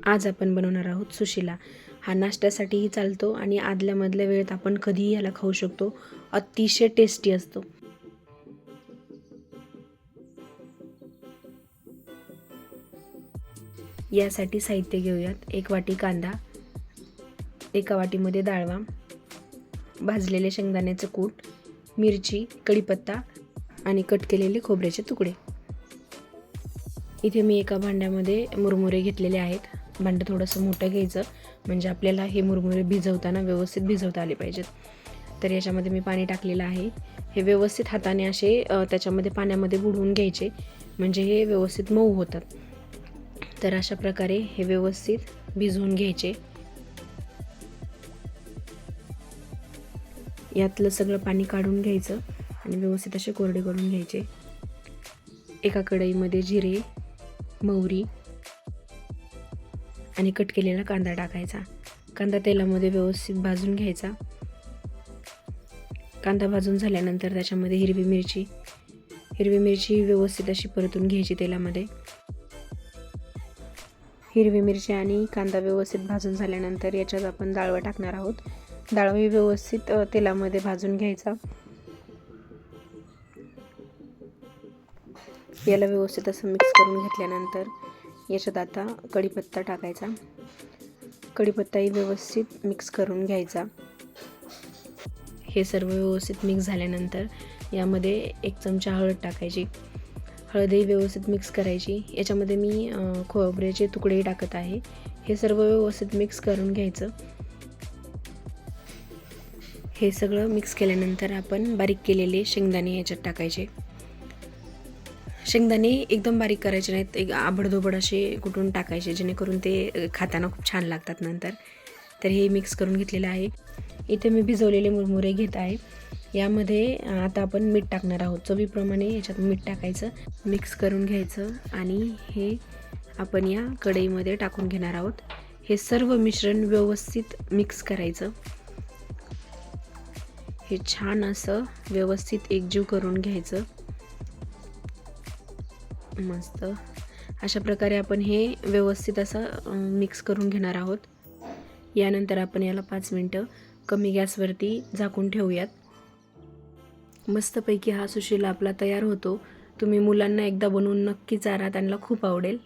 आज आपण बनवणार आहोत सुशिला. हा नाश्त्यासाठीही चालतो आणि आदल्यामधल्या वेळेत आपण कधीही याला खाऊ शकतो. अतिशय टेस्टी असतो. यासाठी साहित्य घेऊयात. 1 वाटी कांदा, 1 वाटीमध्ये डाळवा, भाजलेले शेंगदाण्याचे कूट, मिरची, कढीपत्ता आणि कट केलेले खोबऱ्याचे तुकडे. इथे मी एका भांड्यामध्ये मुरमुरे घेतलेले आहेत. भांडं थोडंसं मोठं घ्यायचं म्हणजे आपल्याला हे मुरमुरे भिजवताना व्यवस्थित भिजवता आले पाहिजेत. तर याच्यामध्ये मी पाणी टाकलेलं आहे. हे व्यवस्थित हाताने असे त्याच्यामध्ये पाण्यामध्ये बुडवून घ्यायचे म्हणजे हे व्यवस्थित मऊ होतात. तर अशा प्रकारे हे व्यवस्थित भिजवून घ्यायचे. यातलं सगळं पाणी काढून घ्यायचं आणि व्यवस्थित असे कोरडे करून घ्यायचे. एका कढईमध्ये जिरे, मोहरी आणि कट केलेला कांदा टाकायचा. कांदा तेलामध्ये व्यवस्थित भाजून घ्यायचा. कांदा भाजून झाल्यानंतर त्याच्यामध्ये हिरवी मिरची व्यवस्थित अशी परतून घ्यायची तेलामध्ये. हिरवी मिरची आणि कांदा व्यवस्थित भाजून झाल्यानंतर याच्यात आपण डाळवा टाकणार आहोत. डाळवा व्यवस्थित तेलामध्ये भाजून घ्यायचा. याला व्यवस्थित असं मिक्स करून घेतल्यानंतर याच्यात आता कढीपत्ता टाकायचा. कढीपत्ताही व्यवस्थित मिक्स करून घ्यायचा. हे सर्व व्यवस्थित मिक्स झाल्यानंतर यामध्ये 1 चमचा हळद टाकायची. हळदही व्यवस्थित मिक्स करायची. याच्यामध्ये मी खोबऱ्याचे तुकडेही टाकत आहे. हे सर्व व्यवस्थित मिक्स करून घ्यायचं. हे सगळं मिक्स केल्यानंतर आपण बारीक केलेले शेंगदाणे याच्यात टाकायचे. शेंगदाणे एकदम बारीक करायचे नाहीत, एक आबडधोबड असे कुटून टाकायचे जेणेकरून ते खाताना खूप छान लागतात नंतर. तर हे मिक्स करून घेतलेलं आहे. इथे मी भिजवलेले मुरमुरे घेत आहे. यामध्ये आता आपण मीठ टाकणार आहोत. चवीप्रमाणे याच्यात मीठ टाकायचं, मिक्स करून घ्यायचं आणि हे आपण या कढईमध्ये टाकून घेणार आहोत. हे सर्व मिश्रण व्यवस्थित मिक्स करायचं. हे छान असं व्यवस्थित एकजीव करून घ्यायचं. मस्त अशा प्रकारे आपण हे व्यवस्थित असं मिक्स करून घेणार आहोत. यानंतर आपण याला 5 मिनिटं कमी गॅसवरती झाकून ठेवूयात. मस्तपैकी हा सुशिला आपला तयार होतो. तुम्ही मुलांना एकदा बनवून नक्की चारा, त्यांना खूप आवडेल.